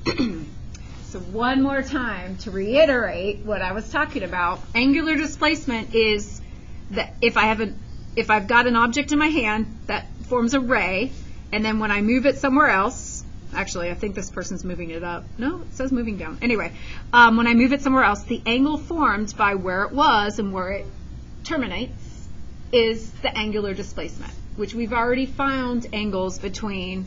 So one more time to reiterate what I was talking about. Angular displacement is that if I've got an object in my hand that forms a ray, and then when I move it somewhere else, actually I think this person's moving it up. No, it says moving down. Anyway, when I move it somewhere else, the angle formed by where it was and where it terminates is the angular displacement, which we've already found angles between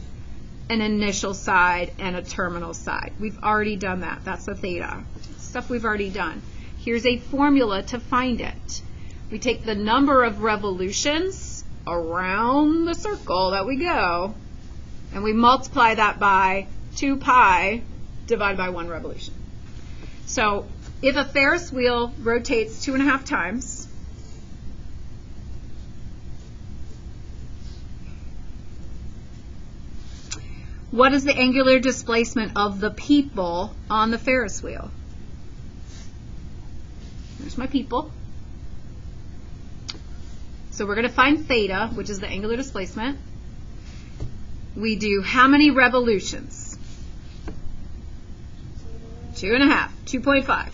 an initial side and a terminal side. We've already done that. That's the theta. Stuff we've already done. Here's a formula to find it. We take the number of revolutions around the circle that we go, and we multiply that by 2 pi divided by 1 revolution. So if a Ferris wheel rotates 2.5 times, what is the angular displacement of the people on the Ferris wheel? There's my people. So we're going to find theta, which is the angular displacement. We do how many revolutions? 2.5, 2.5.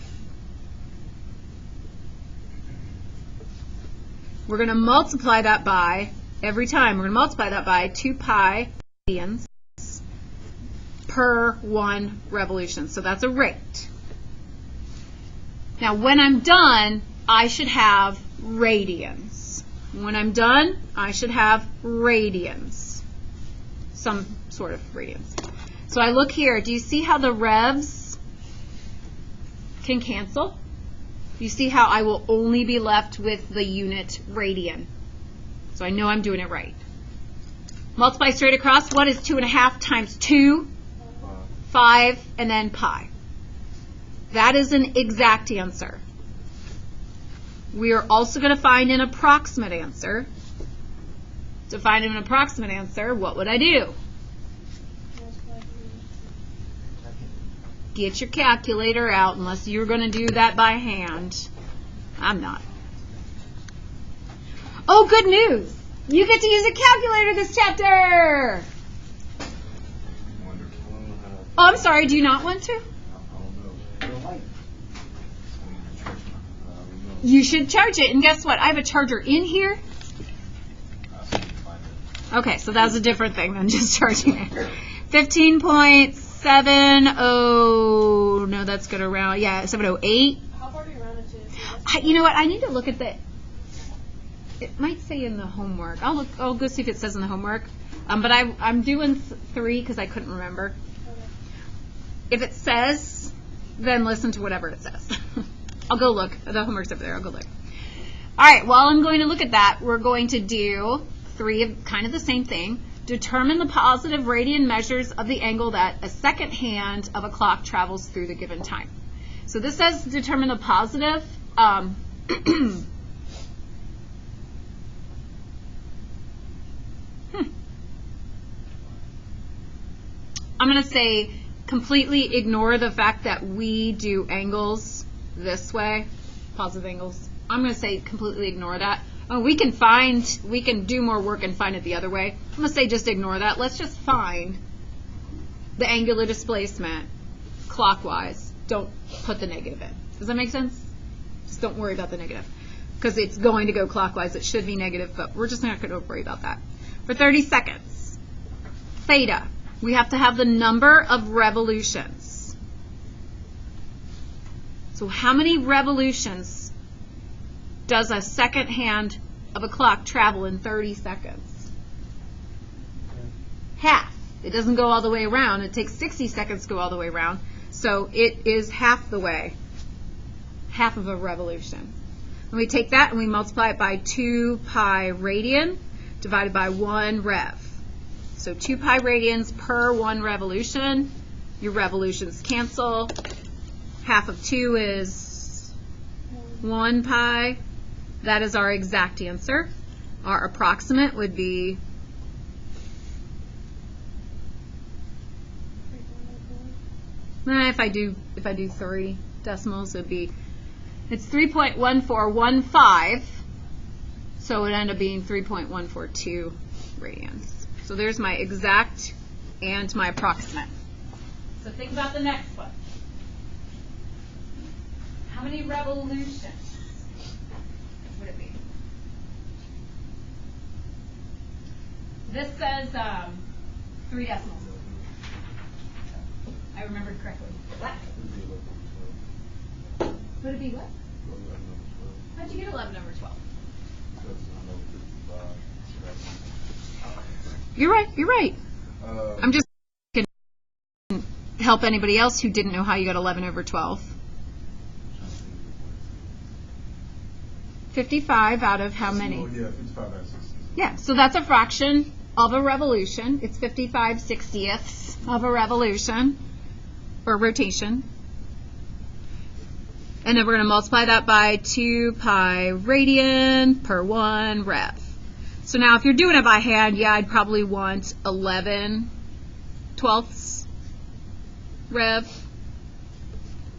We're going to multiply that by, every time, we're going to multiply that by 2 pi radians per 1 revolution. So that's a rate. Now when I'm done, I should have radians. When I'm done, I should have radians. Some sort of radians. So I look here. Do you see how the revs can cancel? You see how I will only be left with the unit radian. So I know I'm doing it right. Multiply straight across. What is 2.5 times 2? 5, and then pi. That is an exact answer. We are also going to find an approximate answer. To find an approximate answer, what would I do? Get your calculator out, unless you're going to do that by hand. I'm not. Oh, good news! You get to use a calculator this chapter! Oh, I'm sorry, do you not want to? You should charge it, and guess what? I have a charger in here. Okay, so that's a different thing than just charging it. 15.70, no, that's going to round, yeah, 708. How far do you round it to? You know what, I need to look at the, it might say in the homework. I'll go see if it says in the homework. But I'm doing 3 because I couldn't remember. If it says, then listen to whatever it says. I'll go look. The homework's over there. I'll go look. All right, while I'm going to look at that, we're going to do 3 of kind of the same thing. Determine the positive radian measures of the angle that a second hand of a clock travels through the given time. So this says determine the positive. I'm going to say completely ignore the fact that we do angles this way, positive angles. I'm going to say completely ignore that. We can do more work and find it the other way. I'm going to say just ignore that. Let's just find the angular displacement clockwise. Don't put the negative in. Does that make sense? Just don't worry about the negative. Because it's going to go clockwise. It should be negative, but we're just not going to worry about that. For 30 seconds, theta. We have to have the number of revolutions. So how many revolutions does a second hand of a clock travel in 30 seconds? Half. It doesn't go all the way around. It takes 60 seconds to go all the way around. So it is half the way. Half of a revolution. And we take that and we multiply it by 2 pi radian divided by 1 rev. So 2 pi radians per 1 revolution. Your revolutions cancel. Half of 2 is 1 pi. That is our exact answer. Our approximate would be if I do 3 decimals, it would be, it's 3.1415. So it would end up being 3.142 radians. So there's my exact and my approximate. So think about the next one. How many revolutions would it be? This says 3 decimals. I remembered correctly. What? Would it be what? How'd you get 11 over 12? You're right. You're right. I'm just going to help anybody else who didn't know how you got 11 over 12. 55 out of how many? Oh, yeah, 55 out of 60. Yeah, so that's a fraction of a revolution. It's 55/60ths of a revolution or rotation. And then we're going to multiply that by 2 pi radian per 1 rev. So now if you're doing it by hand, yeah, I'd probably want 11/12 rev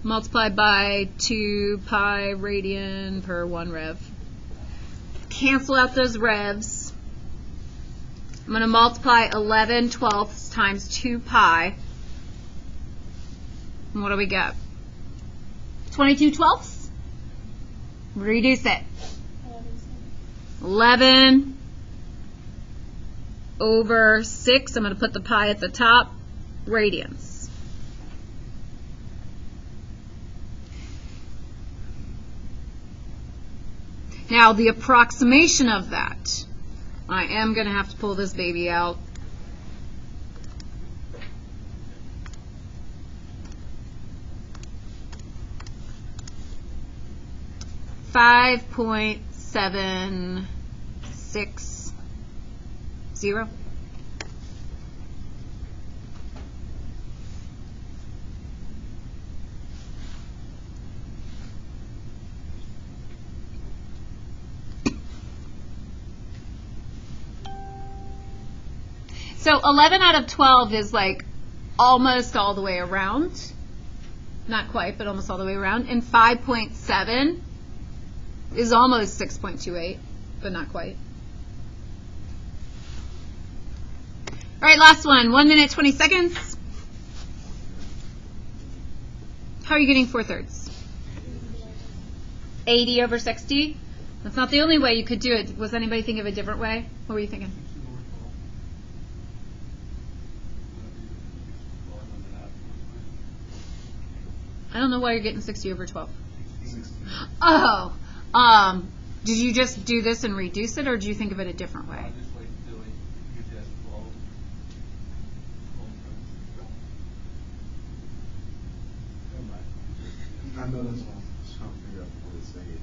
multiplied by 2 pi radian per 1 rev. Cancel out those revs. I'm going to multiply 11/12 times 2 pi. And what do we get? 22/12? Reduce it. 11 over 6. I'm going to put the pi at the top. Radians. Now, the approximation of that, I am going to have to pull this baby out. $5.760. So 11 out of 12 is like almost all the way around. Not quite, but almost all the way around. And 5.7 is almost 6.28, but not quite. All right, last one. 1 minute, 20 seconds. How are you getting 4/3? 80 over 60? That's not the only way you could do it. Was anybody thinking of a different way? What were you thinking? I don't know why you're getting 60 over 12. 60. Oh, did you just do this and reduce it, or did you think of it a different way? I know that's what I'm trying to figure out what it's saying.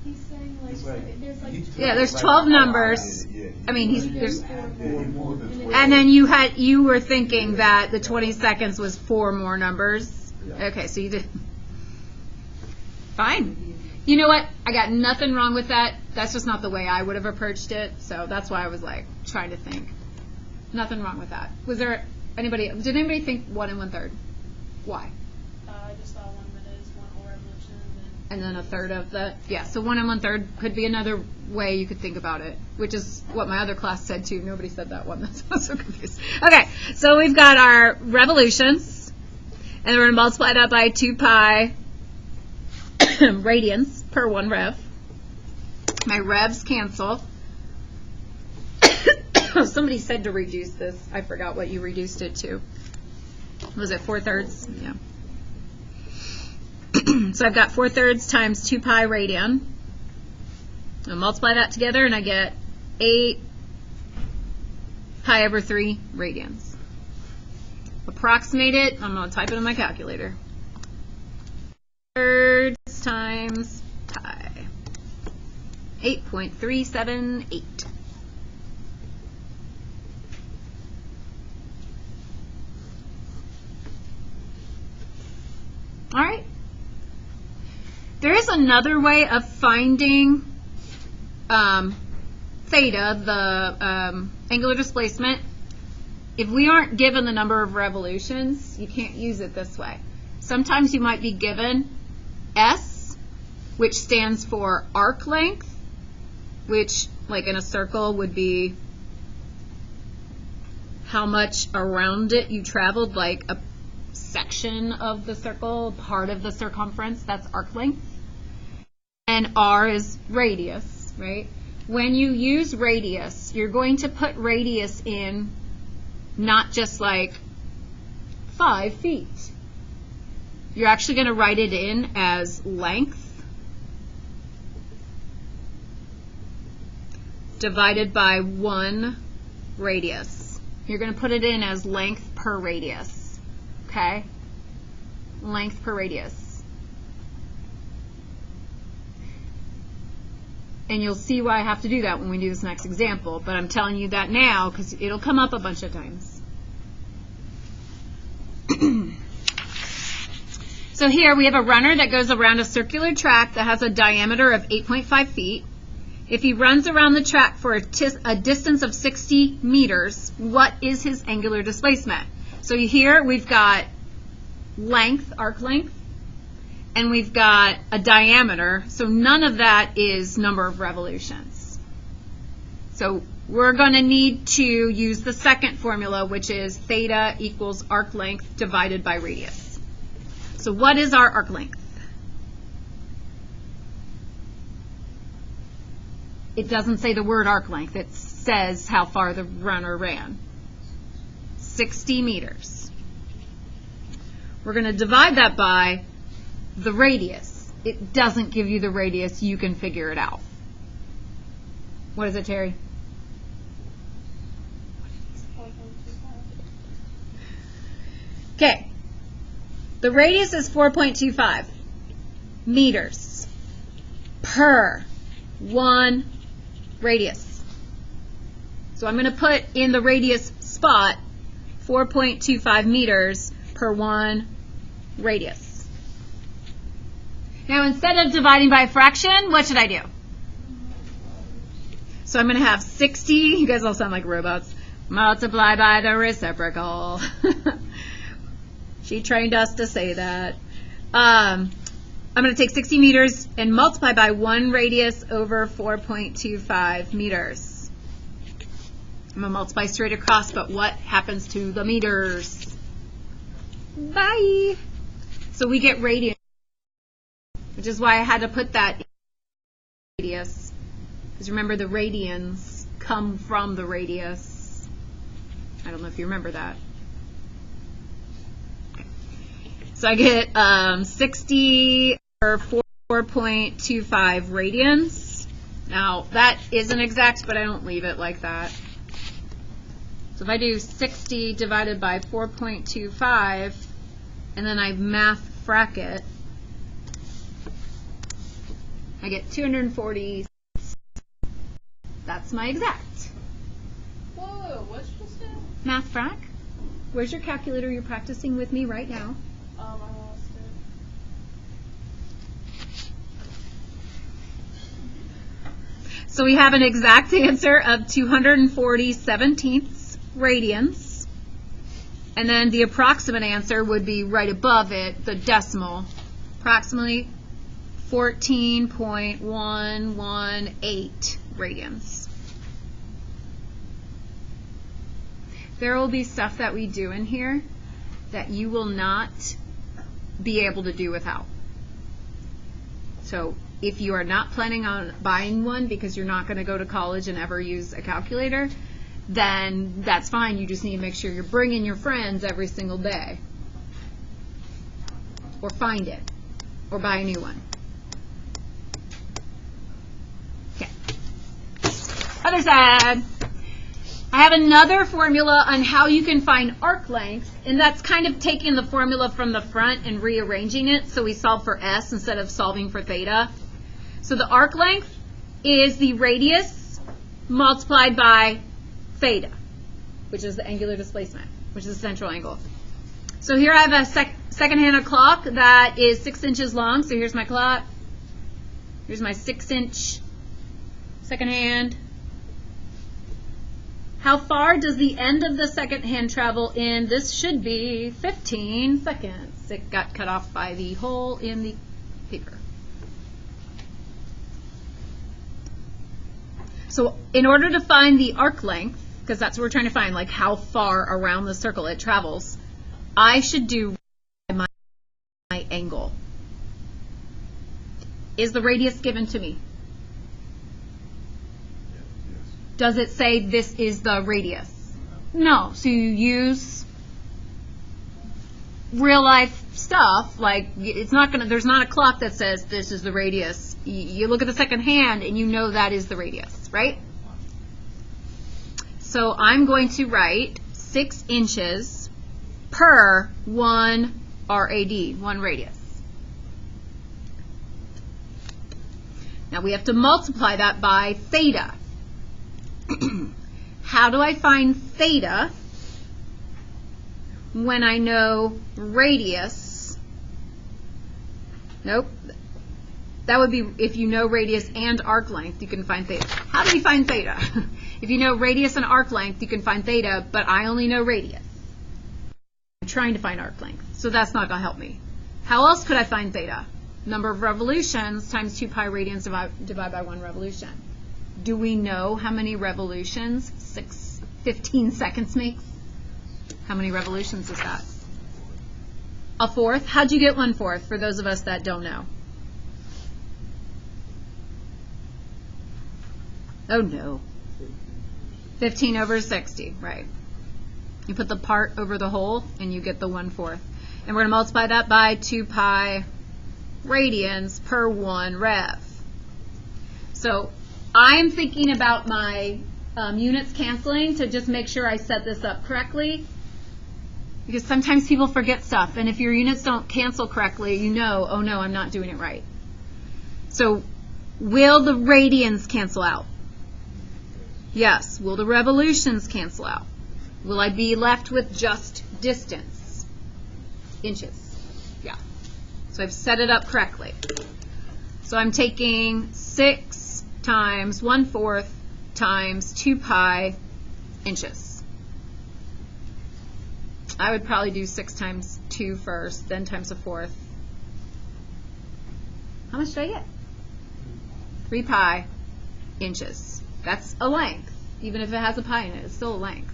He's saying It's there's like Yeah, there's 12 numbers. I mean, there's, more than 12. and then you were thinking that the 20 seconds was 4 more numbers. Yeah. Okay, so you did. Fine. You know what? I got nothing wrong with that. That's just not the way I would have approached it. So that's why I was like trying to think. Nothing wrong with that. Was there anybody? Did anybody think 1 1/3? Why? I just thought 1 minute is 1 whole revolution And then a third of the, yeah, so 1 1/3 could be another way you could think about it, which is what my other class said too. Nobody said that one. That's why I was so confused. Okay, so we've got our revolutions, and we're going to multiply that by 2 pi radians per 1 rev. My revs cancel. Somebody said to reduce this. I forgot what you reduced it to. Was it 4/3? Yeah. So I've got 4/3 times 2 pi radian. I'll multiply that together and I get 8 pi over 3 radians. Approximate it. I'm going to type it in my calculator. Thirds times pi. 8.378. All right. There is another way of finding theta, the angular displacement. If we aren't given the number of revolutions, you can't use it this way. Sometimes you might be given S, which stands for arc length, which, like in a circle, would be how much around it you traveled, like section of the circle, part of the circumference. That's arc length. And R is radius, right? When you use radius, you're going to put radius in not just like 5 feet. You're actually going to write it in as length divided by 1 radius. You're going to put it in as length per radius, okay? Length per radius. And you'll see why I have to do that when we do this next example, but I'm telling you that now because it'll come up a bunch of times. So here we have a runner that goes around a circular track that has a diameter of 8.5 feet. If he runs around the track for a distance of 60 meters, what is his angular displacement? So here we've got length, arc length, and we've got a diameter, so none of that is number of revolutions. So we're going to need to use the second formula, which is theta equals arc length divided by radius. So what is our arc length? It doesn't say the word arc length. It says how far the runner ran. 60 meters. We're going to divide that by the radius. It doesn't give you the radius. You can figure it out. What is it, Terry? Okay. The radius is 4.25 meters per 1 radius. So I'm going to put in the radius spot 4.25 meters per 1 radius. Now instead of dividing by a fraction, what should I do? So I'm going to have 60, you guys all sound like robots, multiply by the reciprocal. She trained us to say that. I'm going to take 60 meters and multiply by 1 radius over 4.25 meters. I'm going to multiply straight across, but what happens to the meters? Bye. So we get radius, which is why I had to put that in radius. Because remember, the radians come from the radius. I don't know if you remember that. So I get 60 or 4.25 radians. Now that isn't exact, but I don't leave it like that. So if I do 60 divided by 4.25, and then I math frac it, I get 240. That's my exact. Whoa, what's just that? Math frac. Where's your calculator you're practicing with me right now? I lost it. So we have an exact answer of 240/17 radians. And then the approximate answer would be right above it, the decimal, approximately 14.118 radians. There will be stuff that we do in here that you will not be able to do without. So if you are not planning on buying one because you're not going to go to college and ever use a calculator, then that's fine. You just need to make sure you're bringing your friends every single day. Or find it. Or buy a new one. Okay. Other side. I have another formula on how you can find arc length, and that's kind of taking the formula from the front and rearranging it so we solve for S instead of solving for theta. So the arc length is the radius multiplied by theta, which is the angular displacement, which is the central angle. So here I have a second-hand clock that is 6 inches long. So here's my clock. Here's my 6-inch second hand. How far does the end of the second hand travel in? This should be 15 seconds. It got cut off by the hole in the paper. So in order to find the arc length, because that's what we're trying to find, like how far around the circle it travels, I should do angle. Is the radius given to me? Yes. Does it say this is the radius? No. So you use real life stuff, like it's not gonna, there's not a clock that says this is the radius. You look at the second hand and you know that is the radius, right? So I'm going to write 6 inches per 1 RAD, 1 radius. Now we have to multiply that by theta. How do I find theta when I know radius? Nope. That would be if you know radius and arc length, you can find theta. How do we find theta? If you know radius and arc length, you can find theta, but I only know radius. I'm trying to find arc length, so that's not going to help me. How else could I find theta? Number of revolutions times 2 pi radians divided by 1 revolution. Do we know how many revolutions 15 seconds makes? How many revolutions is that? A fourth? How'd you get 1/4 for those of us that don't know? Oh no. 15 over 60, right. You put the part over the whole and you get the 1/4. And we're going to multiply that by 2 pi radians per 1 rev. So I'm thinking about my units canceling to just make sure I set this up correctly, because sometimes people forget stuff, and if your units don't cancel correctly, you know, oh no, I'm not doing it right. So will the radians cancel out? Yes. Will the revolutions cancel out? Will I be left with just distance? Inches. Yeah. So I've set it up correctly. So I'm taking 6 times 1/4 times 2 pi inches. I would probably do 6 times 2 first, then times 1/4. How much did I get? 3 pi inches. That's a length. Even if it has a pi in it, it's still a length.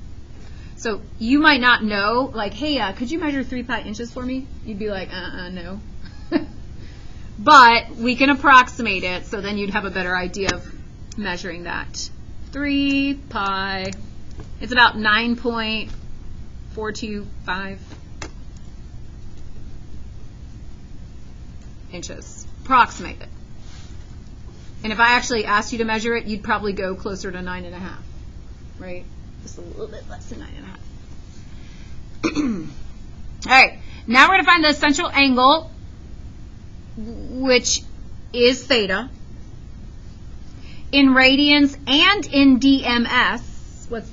So you might not know, like, hey, could you measure 3 pi inches for me? You'd be like, no. But we can approximate it, so then you'd have a better idea of measuring that. 3 pi, it's about 9.425 inches. Approximate it. And if I actually asked you to measure it, you'd probably go closer to 9.5, right? Just a little bit less than 9.5. All right, now we're going to find the essential angle, which is theta, in radians and in DMS. What's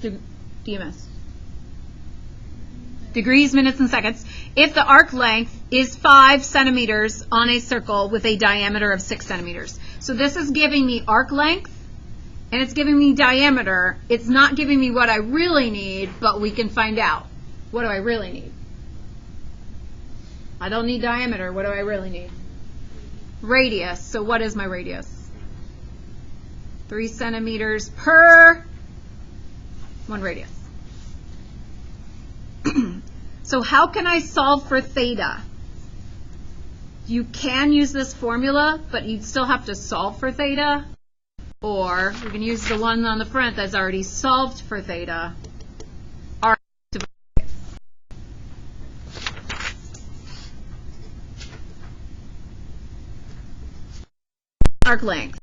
DMS? Degrees, minutes, and seconds. If the arc length is 5 centimeters on a circle with a diameter of 6 centimeters. So this is giving me arc length, and it's giving me diameter. It's not giving me what I really need, but we can find out. What do I really need? I don't need diameter. What do I really need? Radius. So what is my radius? 3 centimeters per 1 radius. So how can I solve for theta? You can use this formula, but you'd still have to solve for theta. Or we can use the one on the front that's already solved for theta. Arc length,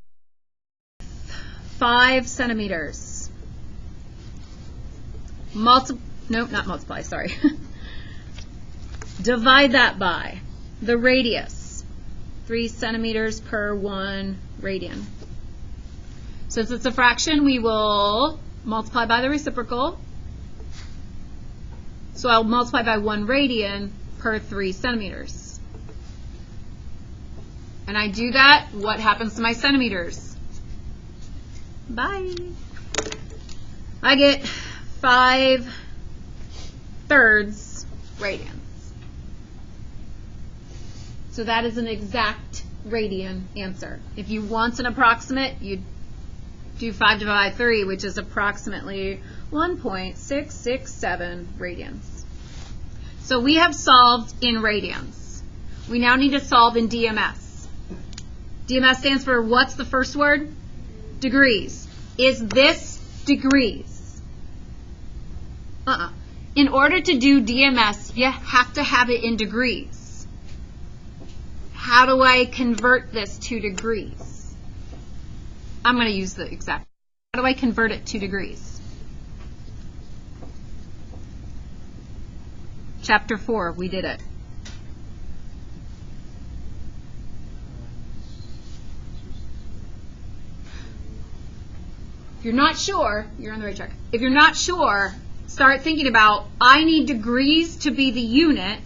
5 centimeters. Not multiply, sorry. Divide that by the radius, 3 centimeters per 1 radian. Since it's a fraction, we will multiply by the reciprocal. So I'll multiply by 1 radian per 3 centimeters. And I do that, what happens to my centimeters? Bye. I get 5/3 radians. So that is an exact radian answer. If you want an approximate, you'd do 5 divided by 3, which is approximately 1.667 radians. So we have solved in radians. We now need to solve in DMS. DMS stands for what's the first word? Degrees. Is this degrees? In order to do DMS, you have to have it in degrees. How do I convert this to degrees? I'm going to use the exact. How do I convert it to degrees? Chapter 4, we did it. If you're not sure, you're on the right track. If you're not sure, start thinking about, I need degrees to be the unit.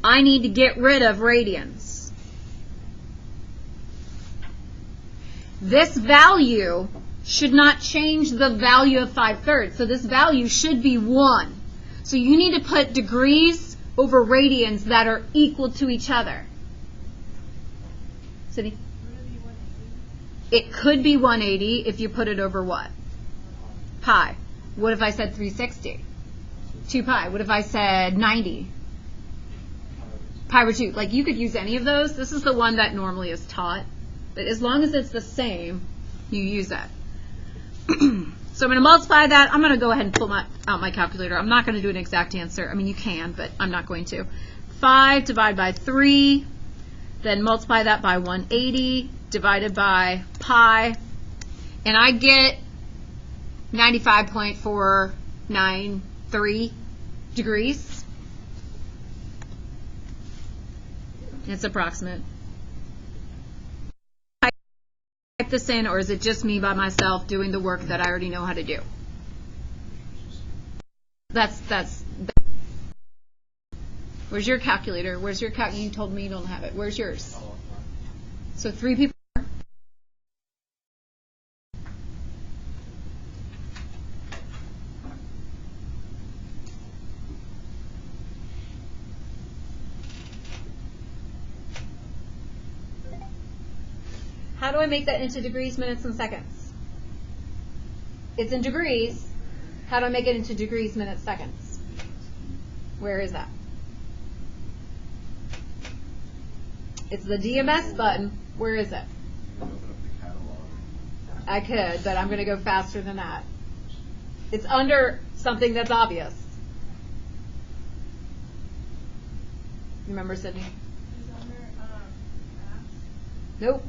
I need to get rid of radians. This value should not change the value of 5/3. So this value should be 1. So you need to put degrees over radians that are equal to each other. Sydney? It could be 180 if you put it over what? Pi. What if I said 360? 2 pi. What if I said 90? Pi over 2. Like, you could use any of those. This is the one that normally is taught. But as long as it's the same, you use that. So I'm going to multiply that. I'm going to go ahead and pull out my calculator. I'm not going to do an exact answer. I mean, you can, but I'm not going to. 5 divided by 3. Then multiply that by 180 divided by pi. And I get 95.493 degrees. It's approximate. Type this in, or is it just me by myself doing the work that I already know how to do? That's. Where's your calculator? Where's your calculator? You told me you don't have it. Where's yours? So 3 people. How do I make that into degrees, minutes, and seconds? It's in degrees. How do I make it into degrees, minutes, seconds? Where is that? It's the DMS button. Where is it? I could, but I'm going to go faster than that. It's under something that's obvious. Remember, Sydney? It's under apps. Nope.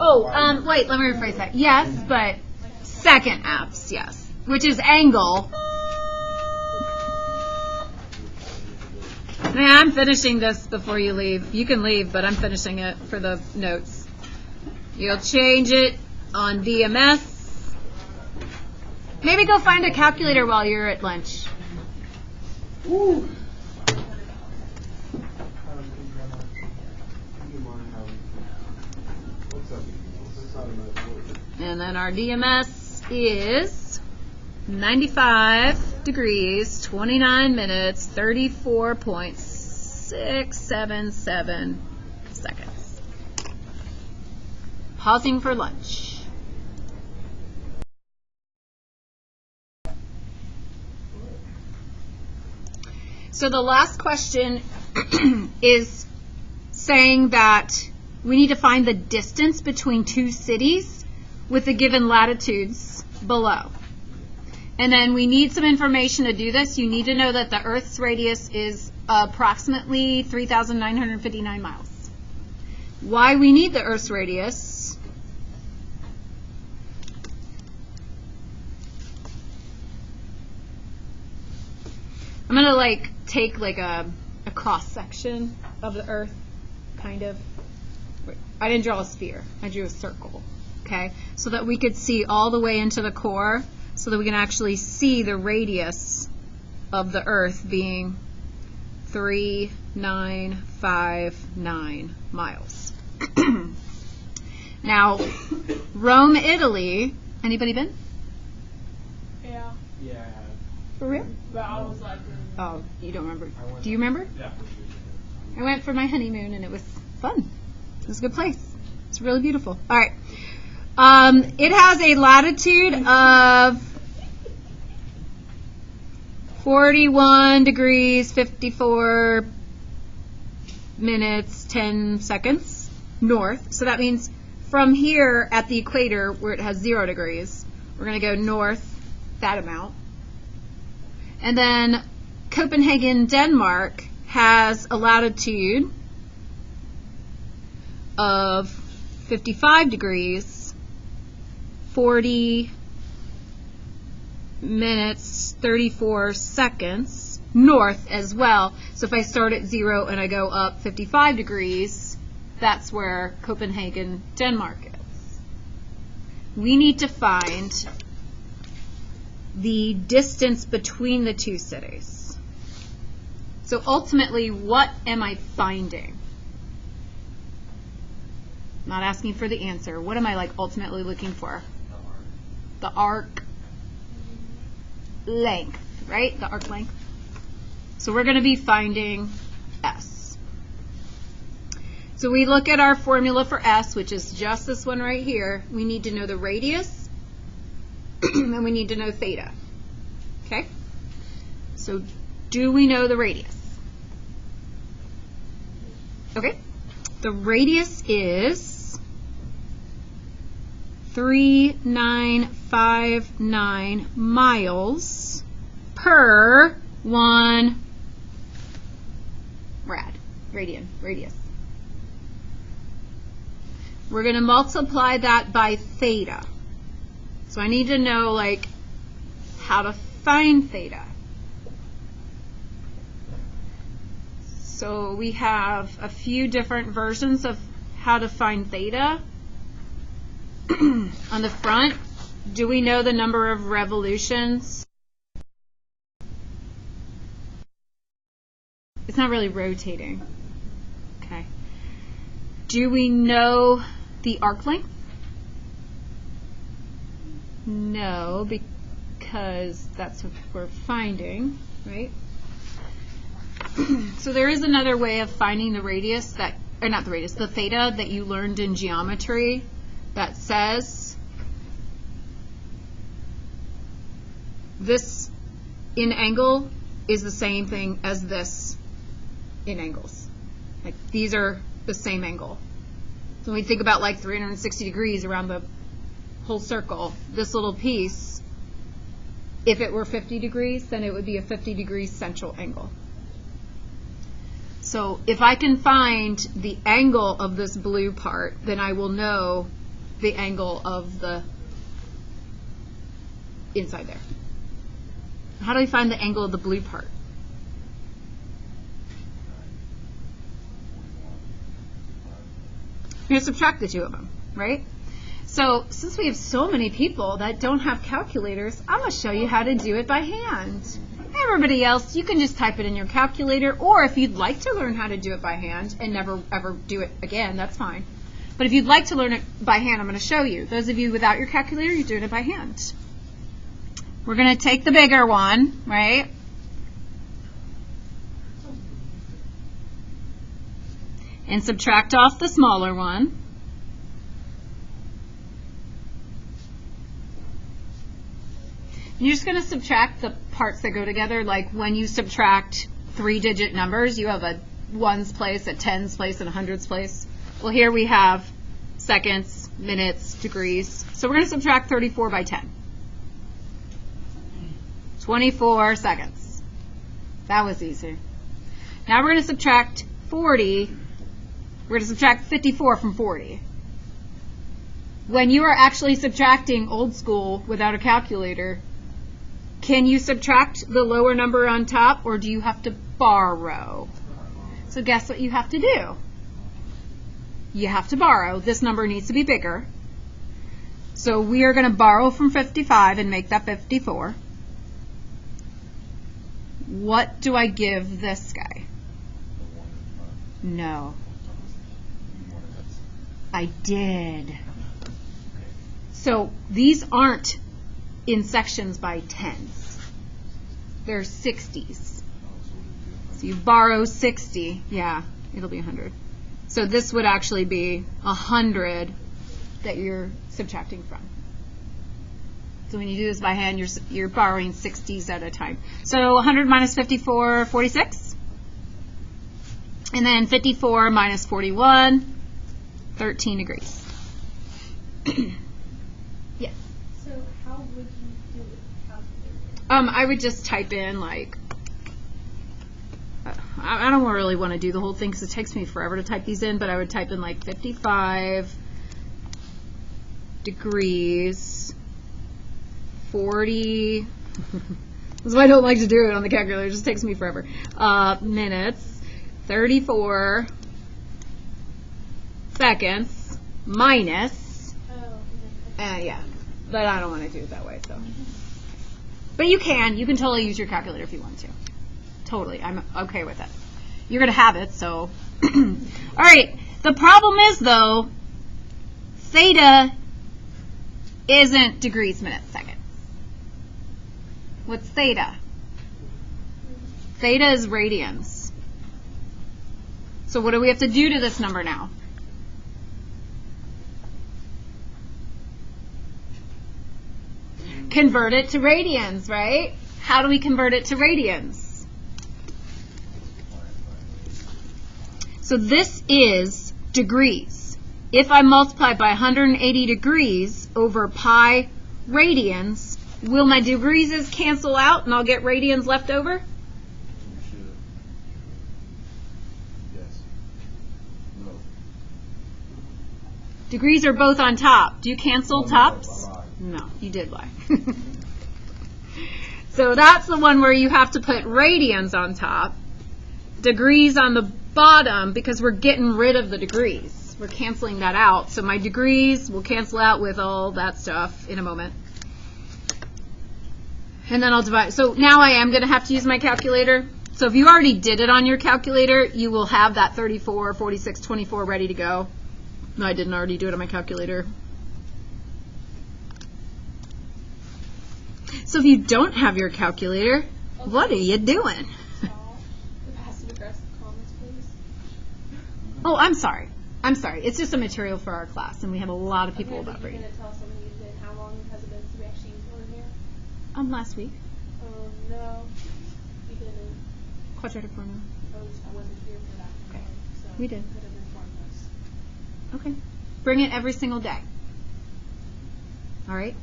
Oh, wait, let me rephrase that. Yes, but second apps, yes. Which is angle. Man, I'm finishing this before you leave. You can leave, but I'm finishing it for the notes. You'll change it on DMS. Maybe go find a calculator while you're at lunch. Woo. And then our DMS is 95 degrees, 29 minutes, 34.677 seconds. Pausing for lunch. So the last question is saying that we need to find the distance between 2 cities with the given latitudes below. And then we need some information to do this. You need to know that the Earth's radius is approximately 3,959 miles. Why we need the Earth's radius? I'm going to take a cross section of the Earth, kind of. I didn't draw a sphere. I drew a circle. Okay, so that we could see all the way into the core, so that we can actually see the radius of the Earth being 3,959 miles. Now, Rome, Italy. Anybody been? Yeah. Yeah, I have. For real? But I was like, Oh, you don't remember? Do you remember? Yeah. I went for my honeymoon, and it was fun. It was a good place. It's really beautiful. All right. It has a latitude of 41 degrees 54 minutes, 10 seconds north. So that means from here at the equator where it has 0 degrees, we're going to go north that amount. And then Copenhagen, Denmark has a latitude of 55 degrees, 40 minutes, 34 seconds north as well. So if I start at 0 and I go up 55 degrees, that's where Copenhagen, Denmark is. We need to find the distance between the two cities. So ultimately, what am I finding? Not asking for the answer. What am I ultimately looking for? The arc length, right? The arc length. So we're going to be finding S. So we look at our formula for S, which is just this one right here. We need to know the radius, and we need to know theta. Okay? So do we know the radius? Okay. The radius is 3959 miles per 1 radius. We're going to multiply that by theta. So I need to know how to find theta. So we have a few different versions of how to find theta. On the front, do we know the number of revolutions? It's not really rotating. Okay. Do we know the arc length? No, because that's what we're finding, right? So there is another way of finding the radius the theta that you learned in geometry that says this in angle is the same thing as this in angles. These are the same angle. So when we think about 360 degrees around the whole circle, this little piece, if it were 50 degrees, then it would be a 50-degree central angle. So if I can find the angle of this blue part, then I will know the angle of the inside there. How do we find the angle of the blue part? We're going to subtract the two of them, right? So since we have so many people that don't have calculators, I'm going to show you how to do it by hand. Everybody else, you can just type it in your calculator, or if you'd like to learn how to do it by hand and never ever do it again, that's fine. But if you'd like to learn it by hand, I'm going to show you. Those of you without your calculator, you're doing it by hand. We're going to take the bigger one, right? And subtract off the smaller one. You're just going to subtract the parts that go together, like when you subtract 3-digit numbers, you have a ones place, a tens place, and a hundreds place. Well, here we have seconds, minutes, degrees. So we're going to subtract 34 by 10. 24 seconds. That was easy. Now we're going to subtract 40. We're going to subtract 54 from 40. When you are actually subtracting old school without a calculator, can you subtract the lower number on top, or do you have to borrow? So guess what you have to do? You have to borrow. This number needs to be bigger. So we are going to borrow from 55 and make that 54. What do I give this guy? No. I did. So these aren't in sections by tens. They're 60s. So you borrow 60. Yeah, it'll be 100. So this would actually be 100 that you're subtracting from. So when you do this by hand, you're borrowing 60s at a time. So 100 minus 54, 46. And then 54 minus 41, 13 degrees. Yes. So how would you do it? Calculate I would just type in like, I don't really want to do the whole thing because it takes me forever to type these in, but I would type in like 55 degrees, 40, that's why I don't like to do it on the calculator, it just takes me forever, minutes, 34 seconds, minus, yeah, but I don't want to do it that way, so. But you can totally use your calculator if you want to. Totally, I'm okay with it. You're going to have it, so. All right, the problem is, though, theta isn't degrees, minutes, seconds. What's theta? Theta is radians. So what do we have to do to this number now? Convert it to radians, right? How do we convert it to radians? So this is degrees. If I multiply by 180 degrees over pi radians, will my degrees cancel out and I'll get radians left over? Yes. No. Degrees are both on top. Do you cancel No, tops? I lied. No, you did lie. So that's the one where you have to put radians on top, degrees on the bottom, because we're getting rid of the degrees. We're canceling that out. So my degrees will cancel out with all that stuff in a moment. And then I'll divide. So now I am going to have to use my calculator. So if you already did it on your calculator, you will have that 34, 46, 24 ready to go. No, I didn't already do it on my calculator. So if you don't have your calculator, what are you doing? the passive aggressive comments, please? Oh, I'm sorry. I'm sorry. It's just a material for our class, and we have a lot of people about You're reading. going to tell us something you did. How long has it been since we actually used one here? Last week, No. We didn't. quadratic formula. I wasn't here for that. Okay. So We did. you could have informed us. Okay. Bring it every single day. All right?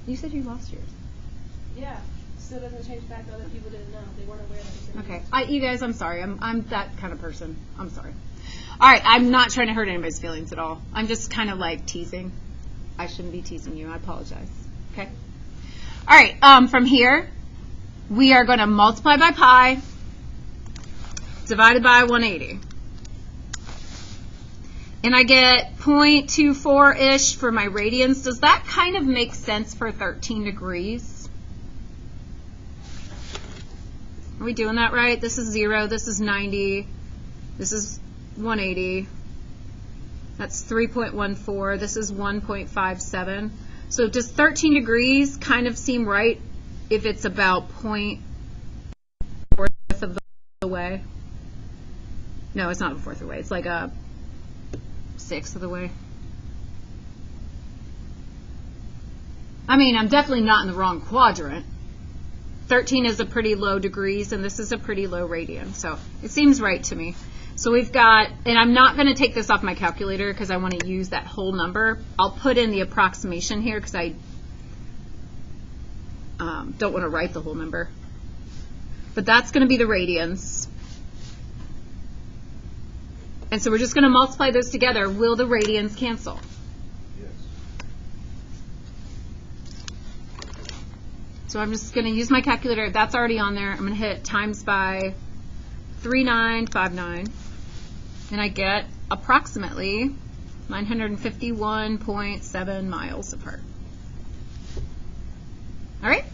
You said you lost yours. Yeah. Still doesn't change the fact that other people didn't know. They weren't aware that it was Okay. You guys, I'm sorry. I'm that kind of person. I'm sorry. All right. I'm not trying to hurt anybody's feelings at all. I'm just kind of like teasing. I shouldn't be teasing you. I apologize. Okay? All right. From here, we are going to multiply by pi divided by 180. And I get 0.24-ish for my radians. Does that kind of make sense for 13 degrees? Are we doing that right? This is 0. This is 90. This is 180. That's 3.14. This is 1.57. So does 13 degrees kind of seem right if it's about 0.4 of the way? No, it's not a fourth of the way. It's like a sixth of the way. I mean, I'm definitely not in the wrong quadrant. 13 is a pretty low degrees, and this is a pretty low radian. So it seems right to me. So we've got, and I'm not going to take this off my calculator because I want to use that whole number. I'll put in the approximation here because I don't want to write the whole number. But that's going to be the radians. And so we're just going to multiply those together. Will the radians cancel? Yes. So I'm just going to use my calculator. That's already on there. I'm going to hit times by 3959. And I get approximately 951.7 miles apart. All right?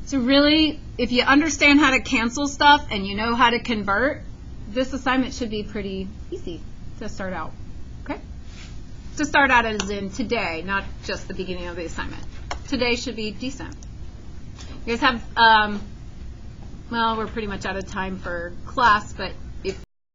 So really, if you understand how to cancel stuff and you know how to convert, this assignment should be pretty easy to start out. Okay? To start out as in today, not just the beginning of the assignment. Today should be decent. You guys have, well, we're pretty much out of time for class, but